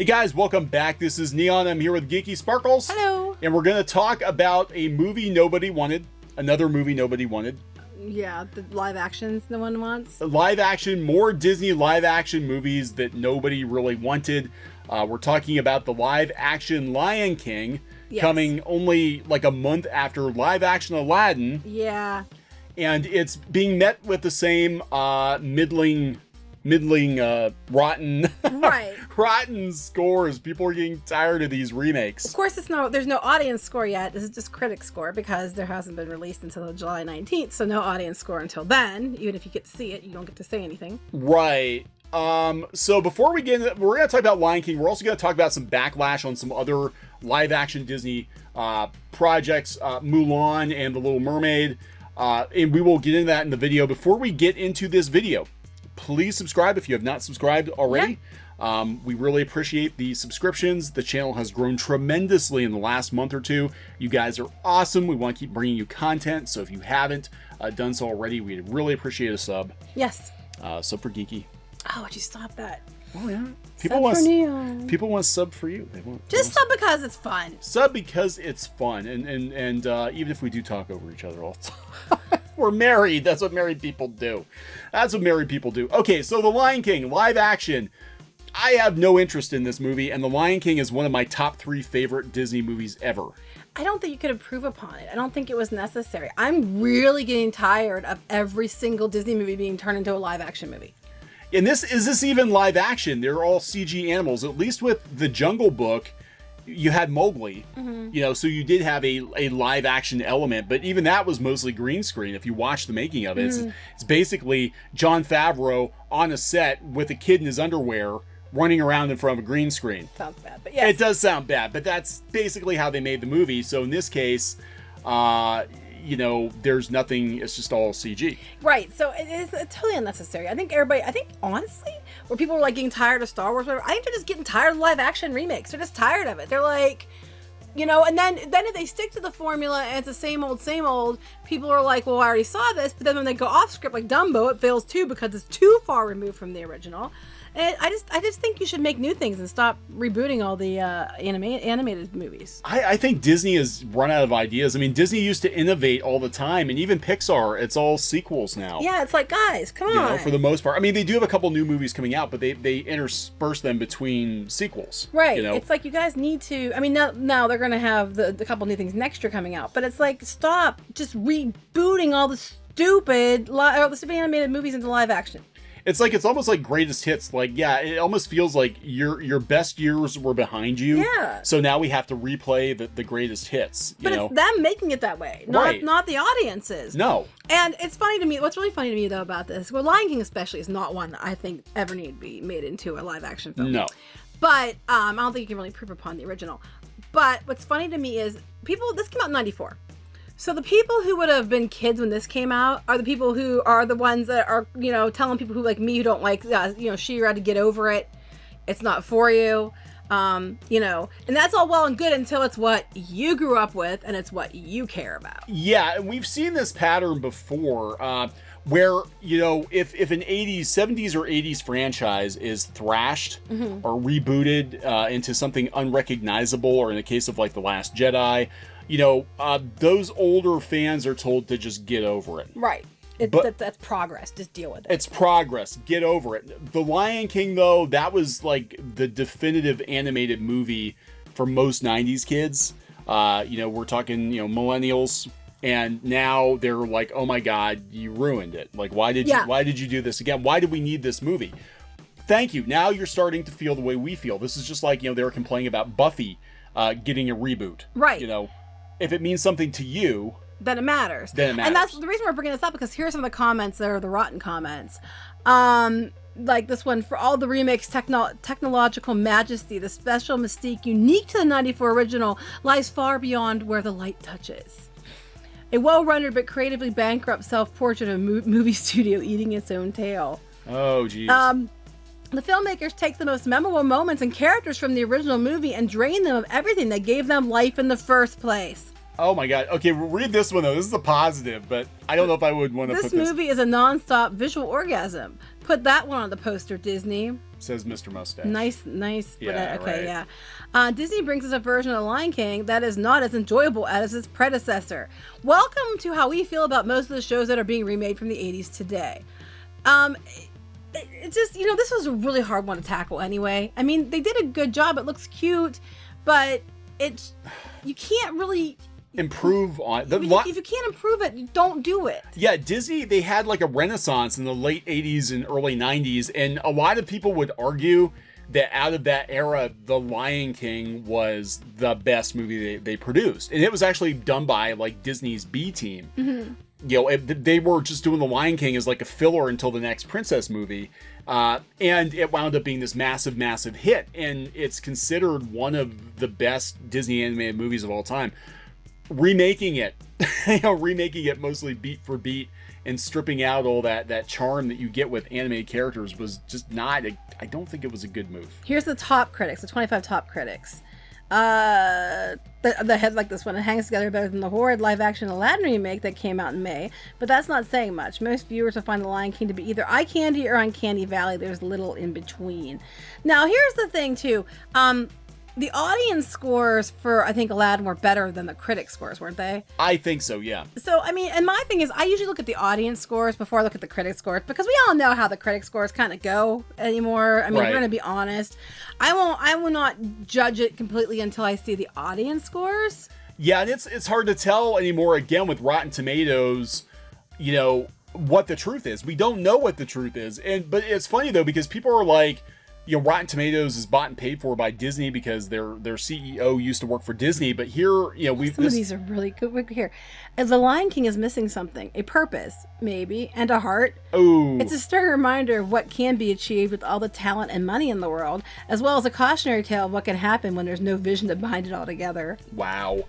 Hey guys, welcome back. This is Neon. I'm here with Geeky Sparkles. Hello. And we're going to talk about a movie nobody wanted. Another movie nobody wanted. Yeah, the live actions no one wants. Live action, more Disney live action movies that nobody really wanted. We're talking about the live action Lion King, yes, coming only like a month after live action Aladdin. Yeah. And it's being met with the same middling, rotten, right, rotten scores. People are getting tired of these remakes. Of course, there's no audience score yet. This is just critic score because there hasn't been released until July 19th. So no audience score until then. Even if you get to see it, you don't get to say anything. Right. So before we get into, we're going to talk about Lion King. We're also going to talk about some backlash on some other live action Disney projects, Mulan and The Little Mermaid. And we will get into that in the video. Before we get into this video, please subscribe if you have not subscribed already. Yeah. We really appreciate the subscriptions. The channel has grown tremendously in the last month or two. You guys are awesome. We want to keep bringing you content. So if you haven't done so already, we'd really appreciate a sub. Yes. Sub for Geeky. Oh, would you stop that? Oh yeah. People want sub for you. Just sub because it's fun. Sub because it's fun. And even if we do talk over each other all the time. We're married. That's what married people do. That's what married people do. Okay, so The Lion King, live action. I have no interest in this movie, and The Lion King is one of my top 3 favorite Disney movies ever. I don't think you could improve upon it. I don't think it was necessary. I'm really getting tired of every single Disney movie being turned into a live action movie. And is this even live action? They're all CG animals. At least with The Jungle Book, you had Mowgli, so you did have a live action element, but even that was mostly green screen. If you watch the making of it, it's basically Jon Favreau on a set with a kid in his underwear running around in front of a green screen. Sounds bad, but yes. It does sound bad, but that's basically how they made the movie. So in this case, there's nothing, it's just all CG. Right, so it's totally unnecessary. I think honestly, where people are like getting tired of Star Wars, whatever, I think they're just getting tired of live action remakes. They're just tired of it. They're like, and then if they stick to the formula and it's the same old, people are like, well, I already saw this, but then when they go off script like Dumbo, it fails too because it's too far removed from the original. And I just think you should make new things and stop rebooting all the animated movies. I think Disney has run out of ideas. I mean, Disney used to innovate all the time, and even Pixar, it's all sequels now. Yeah, it's like, guys, come on. For the most part. I mean, they do have a couple new movies coming out, but they intersperse them between sequels. Right. It's like, you guys need to, I mean, now they're going to have the couple new things next year coming out, but it's like, stop just rebooting all the stupid animated movies into live action. It's almost like greatest hits. Like, yeah, it almost feels like your best years were behind you. Yeah. So now we have to replay the greatest hits. But it's them making it that way, not the audiences. No. And it's funny to me. What's really funny to me though about this, well, Lion King especially is not one that I think ever need to be made into a live action film. No. But I don't think you can really improve upon the original. But what's funny to me is this came out in '94. So the people who would have been kids when this came out are the people who are the ones that are, telling people who like me who don't like, She-Ra to get over it. It's not for you. And that's all well and good until it's what you grew up with and it's what you care about. Yeah, and we've seen this pattern before where, if an 70s or 80s franchise is thrashed or rebooted into something unrecognizable, or in the case of like The Last Jedi, those older fans are told to just get over it. Right. That's progress. Just deal with it. It's progress. Get over it. The Lion King, though, that was like the definitive animated movie for most 90s kids. We're talking, millennials. And now they're like, oh my God, you ruined it. Like, why did you do this again? Why did we need this movie? Thank you. Now you're starting to feel the way we feel. This is just like, they were complaining about Buffy getting a reboot. Right. If it means something to you, then it matters. And that's the reason we're bringing this up, because here are some of the comments that are the rotten comments. Like this one: for all the remakes, technological majesty, the special mystique unique to the '94 original lies far beyond where the light touches. A well-rendered but creatively bankrupt self-portrait of a movie studio eating its own tail. Oh, geez. The filmmakers take the most memorable moments and characters from the original movie and drain them of everything that gave them life in the first place. Oh my god. Okay, read this one though. This is a positive, but I don't know if I would want to put This this. movie is a non-stop visual orgasm. Put that one on the poster, Disney. Says Mr. Mustache. Nice. Yeah, But, okay, right. yeah. Disney brings us a version of Lion King that is not as enjoyable as its predecessor. Welcome to how we feel about most of the shows that are being remade from the 80s today. It just, this was a really hard one to tackle anyway. I mean, they did a good job. It looks cute, but you can't really improve on if you can't improve it, you don't do it. Yeah, Disney, they had like a renaissance in the late 80s and early 90s, and a lot of people would argue that out of that era, The Lion King was the best movie they produced. And it was actually done by like Disney's B team. Mm-hmm. They were just doing The Lion King as like a filler until the next princess movie. And it wound up being this massive, massive hit. And it's considered one of the best Disney animated movies of all time. Remaking it, remaking it mostly beat for beat and stripping out all that charm that you get with animated characters was just not, I don't think it was a good move. Here's the top critics, the 25 top critics. The head like this one, it hangs together better than the horrid live-action Aladdin remake that came out in May, but that's not saying much. Most viewers will find The Lion King to be either eye candy or Uncanny Valley. There's little in between. Now, here's the thing, too. The audience scores for, I think, Aladdin were better than the critic scores, weren't they? I think so, yeah. So, I mean, and my thing is, I usually look at the audience scores before I look at the critic scores, because we all know how the critic scores kind of go anymore. I mean, we're going to be honest. I will not judge it completely until I see the audience scores. Yeah, and it's hard to tell anymore, again, with Rotten Tomatoes, what the truth is. We don't know what the truth is. But it's funny, though, because people are like, Rotten Tomatoes is bought and paid for by Disney because their CEO used to work for Disney. But here, some of these are really good. Here, The Lion King is missing something, a purpose, maybe, and a heart. Oh, it's a stern reminder of what can be achieved with all the talent and money in the world, as well as a cautionary tale of what can happen when there's no vision to bind it all together. Wow.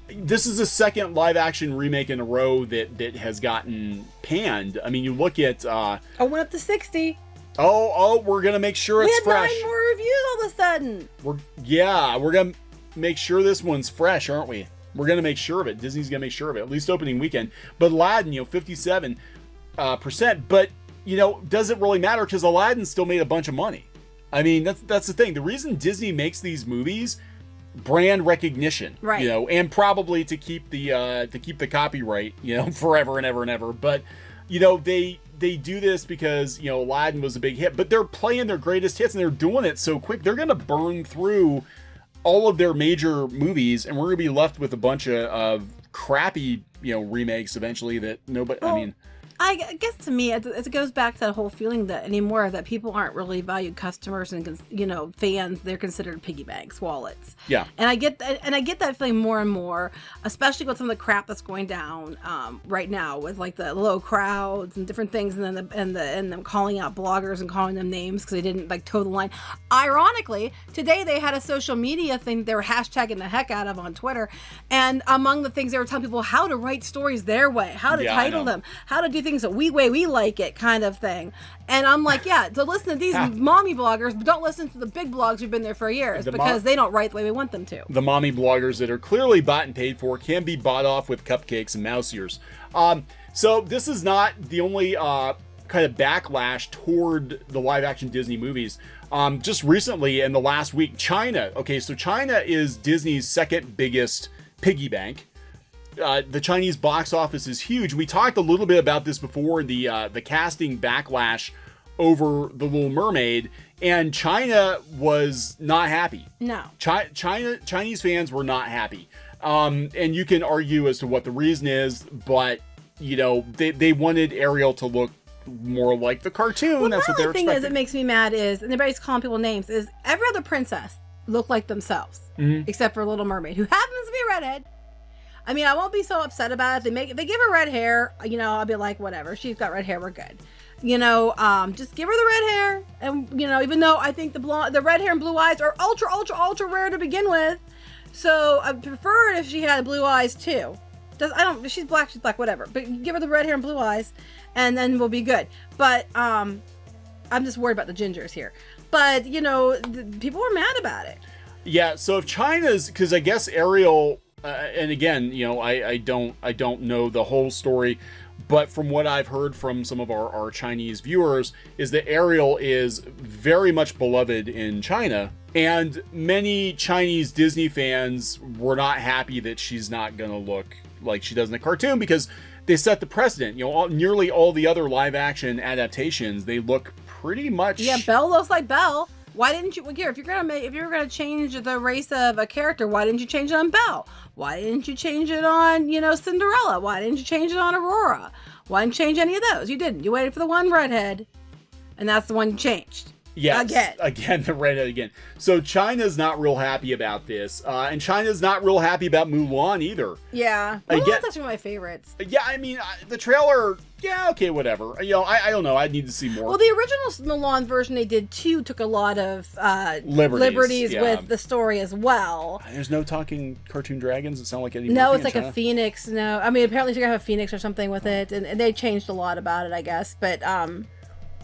This is the second live action remake in a row that has gotten panned. I mean, you look at went up to 60. Oh, we're going to make sure it's fresh. We had 9 more reviews all of a sudden. We're going to make sure this one's fresh, aren't we? We're going to make sure of it. Disney's going to make sure of it, at least opening weekend. But Aladdin, 57%. But, does it really matter? Because Aladdin still made a bunch of money. I mean, that's the thing. The reason Disney makes these movies, brand recognition, right? And probably to keep the copyright, forever and ever and ever. But, they do this because, Aladdin was a big hit, but they're playing their greatest hits and they're doing it so quick. They're going to burn through all of their major movies and we're going to be left with a bunch of crappy, remakes eventually that nobody, I guess to me, it goes back to that whole feeling that anymore that people aren't really valued customers and fans. They're considered piggy banks, wallets. Yeah. And I get that feeling more and more, especially with some of the crap that's going down right now with like the low crowds and different things, and then and them calling out bloggers and calling them names because they didn't like toe the line. Ironically, today they had a social media thing they were hashtagging the heck out of on Twitter, and among the things they were telling people how to write stories their way, how to title them, how to do things that we like it kind of thing. And I'm like, so listen to these mommy bloggers, but don't listen to the big blogs who've been there for years because they don't write the way we want them to. The mommy bloggers that are clearly bought and paid for can be bought off with cupcakes and mouse ears. So this is not the only kind of backlash toward the live action Disney movies. Just recently in the last week, China. Okay, so China is Disney's second biggest piggy bank. The Chinese box office is huge. We talked a little bit about this before, the casting backlash over The Little Mermaid, and China was not happy. No. Chinese fans were not happy. And you can argue as to what the reason is, but, they wanted Ariel to look more like the cartoon. Well, that's what they're expecting. The thing is, it makes me mad is, and everybody's calling people names, is every other princess look like themselves, except for Little Mermaid, who happens to be a redhead. I mean, I won't be so upset about it. If they give her red hair, I'll be like, whatever. She's got red hair. We're good. Just give her the red hair. And, even though I think the red hair and blue eyes are ultra, ultra, ultra rare to begin with. So I prefer it if she had blue eyes too. She's black, whatever. But give her the red hair and blue eyes and then we'll be good. But, I'm just worried about the gingers here. But, people were mad about it. Yeah. So if China's, because I guess Ariel and again, you know, I don't know the whole story, but from what I've heard from some of our Chinese viewers is that Ariel is very much beloved in China, and many Chinese Disney fans were not happy that she's not gonna look like she does in the cartoon, because they set the precedent. You know, nearly all the other live action adaptations, they look pretty much. Yeah, Belle looks like Belle. Why didn't you? Well, here, if you're gonna change the race of a character, why didn't you change it on Belle? Why didn't you change it on, you know, Cinderella? Why didn't you change it on Aurora? Why didn't you change any of those? You didn't. You waited for the one redhead, and that's the one you changed. Yes, again, the redhead again. So China's not real happy about this, and China's not real happy about Mulan either. Yeah, Mulan's actually one of my favorites. Yeah, I mean, the trailer, yeah, okay, whatever. You know, I don't know. I need to see more. Well, the original Mulan version they did too took a lot of liberties with the story as well. There's no talking cartoon dragons. It sound like any. No, it's like a phoenix. No, I mean apparently you're gonna have a phoenix or something with it, and they changed a lot about it, I guess. But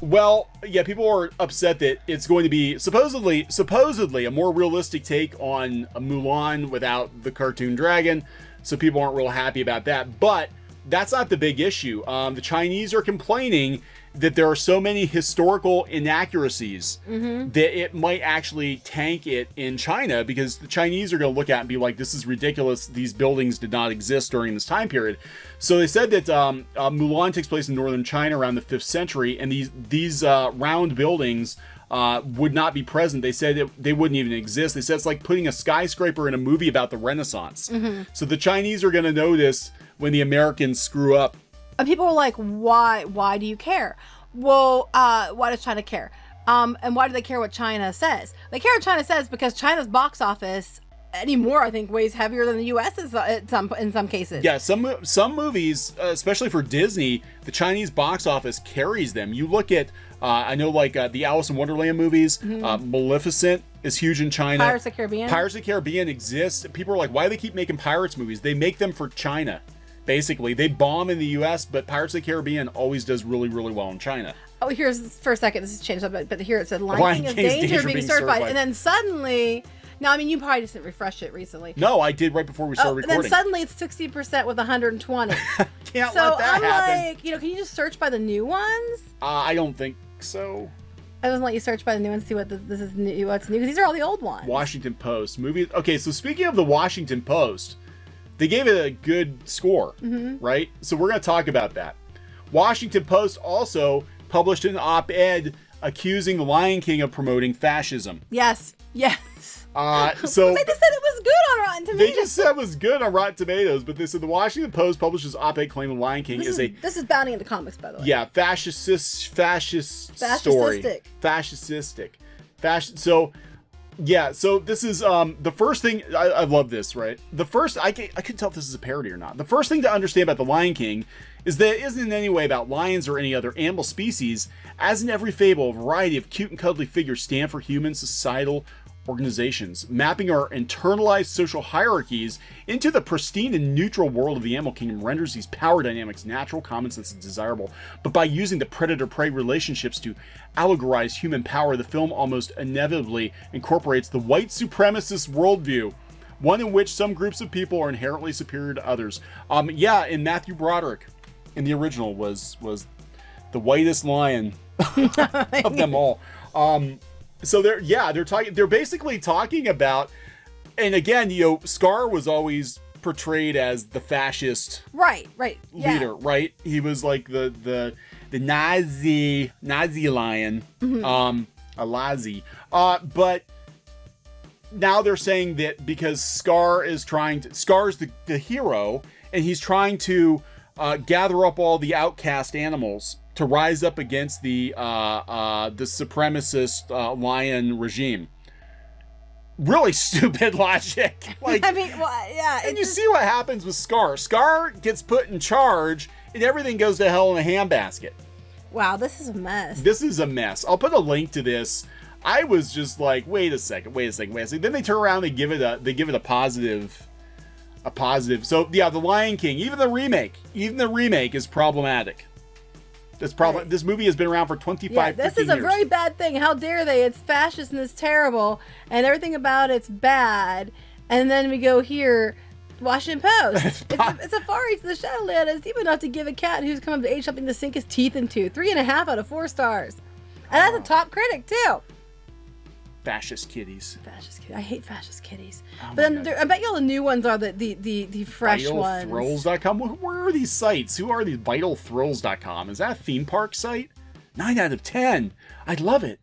well, yeah, people are upset that it's going to be supposedly a more realistic take on Mulan without the cartoon dragon. So people aren't real happy about that. But that's not the big issue. The Chinese are complaining that there are so many historical inaccuracies that it might actually tank it in China, because the Chinese are going to look at it and be like, this is ridiculous. These buildings did not exist during this time period. So they said that Mulan takes place in northern China around the 5th century, and these round buildings would not be present. They said they wouldn't even exist. They said it's like putting a skyscraper in a movie about the Renaissance. So the Chinese are going to notice when the Americans screw up. And people are like, why do you care? Well, why does China care? And why do they care what China says? They care what China says because China's box office anymore, I think, weighs heavier than the U.S. is in some cases. Yeah, some movies, especially for Disney, the Chinese box office carries them. You look at, I know, like the Alice in Wonderland movies, Maleficent is huge in China. Pirates of the Caribbean. Pirates of the Caribbean exists. People are like, why do they keep making pirates movies? They make them for China. Basically, they bomb in the U.S., but Pirates of the Caribbean always does really, really well in China. Oh, here's for a second. This has changed a bit, but here it said Lion King is danger being certified, and then suddenly, now I mean you probably just didn't refresh it recently. No, I did right before we started recording. And then suddenly it's 60% with 120. Can't let that happen. Like, can you just search by the new ones? I don't think so. I doesn't let you search by the new ones, see what this is new, what's new, because these are all the old ones. Washington Post movie. Okay, so speaking of the Washington Post, they gave it a good score, right? So we're going to talk about that. Washington Post also published an op-ed accusing the Lion King of promoting fascism. Yes. So they just said it was good on Rotten Tomatoes. They just said it was good on Rotten Tomatoes, but they said the Washington Post publishes op-ed claiming the Lion King this is bounding into comics, by the way. Yeah, fascist story. Fascistic. So yeah, so this is the first thing. I love this, right? The first, I couldn't tell if this is a parody or not. The first thing to understand about the Lion King is that it isn't in any way about lions or any other animal species. As in every fable, a variety of cute and cuddly figures stand for human societal organizations, mapping our internalized social hierarchies into the pristine and neutral world of the animal kingdom renders these power dynamics natural, common sense, and desirable. But by using the predator-prey relationships to allegorize human power, the film almost inevitably incorporates the white supremacist worldview, one in which some groups of people are inherently superior to others. Yeah, and Matthew Broderick in the original was the whitest lion of them all. So they're basically talking about, and again, Scar was always portrayed as the fascist leader, right? He was like the Nazi lion, a Lazi. But now they're saying that because Scar's the hero, and he's trying to gather up all the outcast animals to rise up against the supremacist lion regime. Really stupid logic. Like, I mean, well, yeah. And you see what happens with Scar. Scar gets put in charge, and everything goes to hell in a handbasket. Wow, this is a mess. This is a mess. I'll put a link to this. I was just like, wait a second. Then they turn around, and they give it a positive. So yeah, the Lion King, even the remake is problematic. This movie has been around for 50 years. This is a very bad thing. How dare they? It's fascist and it's terrible, and everything about it's bad. And then we go here, Washington Post. It's safari to the Shadowland is deep enough to give a cat who's come of age something to sink his teeth into. 3.5 out of 4 stars. And that's a top critic, too. Fascist kitties. Fascist kitties. I hate fascist kitties. Oh but then I bet you all the new ones are the fresh ones. VitalThrills.com. Where are these sites? Who are these? VitalThrills.com. Is that a theme park site? 9 out of 10. I love it.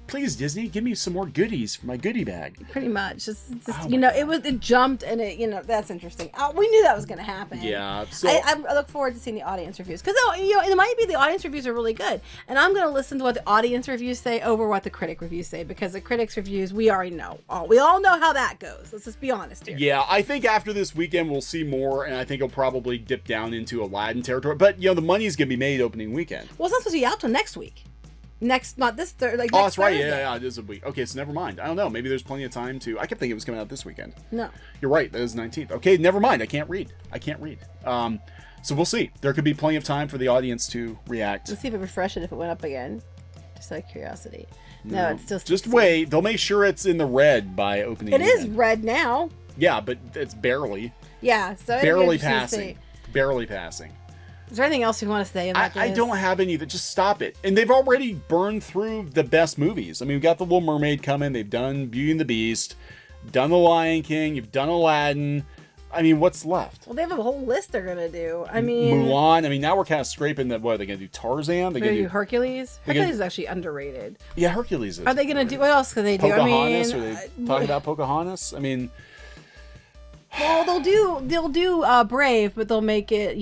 Please, Disney, give me some more goodies for my goodie bag. Pretty much. Just it jumped and that's interesting. We knew that was going to happen. Yeah. So I look forward to seeing the audience reviews because it might be the audience reviews are really good, and I'm going to listen to what the audience reviews say over what the critic reviews say because the critics reviews we already know. We all know how that goes. Let's just be honest here. Yeah, I think after this weekend we'll see more, and I think it'll probably dip down into Aladdin territory. But the money's going to be made opening weekend. Well, it's not supposed to be out till next week. Not this Thursday. Oh, that's right. Yeah, it is a week. Okay, so never mind. I don't know. Maybe there's plenty of time to. I kept thinking it was coming out this weekend. No. You're right. That is 19th. Okay, never mind. I can't read. So we'll see. There could be plenty of time for the audience to react. Let's see if it refreshed it if it went up again. Just out of curiosity. No, it's still. Just wait. They'll make sure it's in the red by opening. It is red now. Yeah, but it's barely. Yeah, so barely passing. Barely passing. Is there anything else you want to say about this? I don't have any. Just stop it. And they've already burned through the best movies. I mean, we've got The Little Mermaid coming. They've done Beauty and the Beast. Done The Lion King. You've done Aladdin. I mean, what's left? Well, they have a whole list they're going to do. I mean... Mulan. I mean, now we're kind of scraping the... What, are they going to do Tarzan? They're going to do Hercules? Hercules is actually underrated. Yeah, Hercules is. Are they going to do... What else could they do? Pocahontas? Are they talking about Pocahontas? I mean... Well, they'll do Brave, but they'll make it,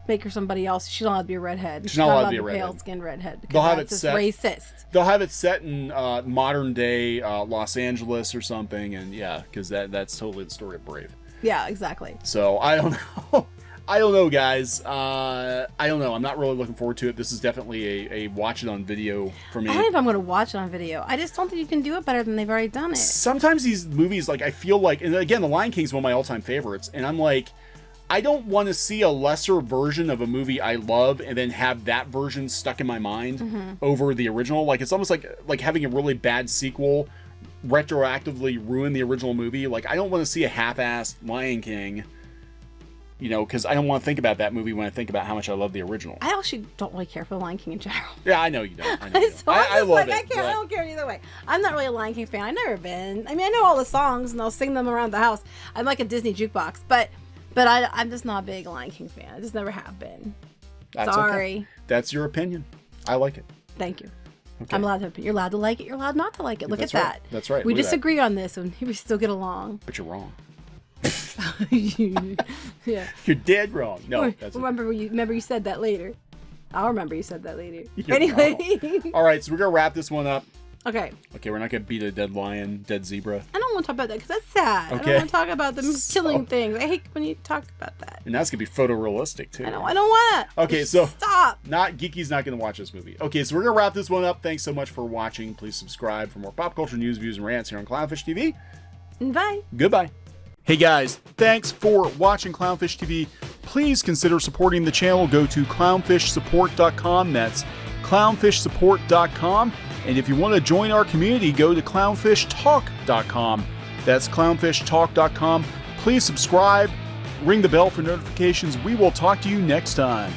make her somebody else. She's not allowed to be a redhead. She's not allowed to be a redhead. Pale-skinned redhead. They'll have it set. Racist. They'll have it set in modern day Los Angeles or something, and because that's totally the story of Brave. Yeah, exactly. So I don't know. I don't know, guys. I don't know. I'm not really looking forward to it. This is definitely a watch it on video for me. I don't know if I'm going to watch it on video. I just don't think you can do it better than they've already done it. Sometimes these movies, I feel like, and again, The Lion King is one of my all-time favorites, and I'm like, I don't want to see a lesser version of a movie I love and then have that version stuck in my mind over the original. It's almost like having a really bad sequel retroactively ruin the original movie. I don't want to see a half-assed Lion King, because I don't want to think about that movie when I think about how much I love the original. I actually don't really care for the Lion King in general. Yeah, I know you don't. I love it. I don't care either way. I'm not really a Lion King fan. I've never been. I mean, I know all the songs and I'll sing them around the house. I'm like a Disney jukebox, but I'm just not a big Lion King fan. I just never have been. That's Sorry. Okay. That's your opinion. I like it. Thank you. Okay. I'm allowed to. You're allowed to like it. You're allowed not to like it. Look at that. That's right. We disagree on this, and we still get along. But you're wrong. Yeah. You're dead wrong. No. Remember you said that later. I'll remember you said that later. You're anyway. wrong. All right, so we're gonna wrap this one up. Okay, we're not gonna beat a dead lion, dead zebra. I don't want to talk about that because that's sad. Okay. I don't want to talk about them killing things. I hate when you talk about that. And that's gonna be photorealistic too. I don't want to. Okay, so stop. Geeky's not gonna watch this movie. Okay, so we're gonna wrap this one up. Thanks so much for watching. Please subscribe for more pop culture news, views, and rants here on Clownfish TV. Bye. Goodbye. Hey guys, thanks for watching Clownfish TV. Please consider supporting the channel. Go to clownfishsupport.com. That's clownfishsupport.com. And if you want to join our community, go to clownfishtalk.com. That's clownfishtalk.com. Please subscribe, ring the bell for notifications. We will talk to you next time.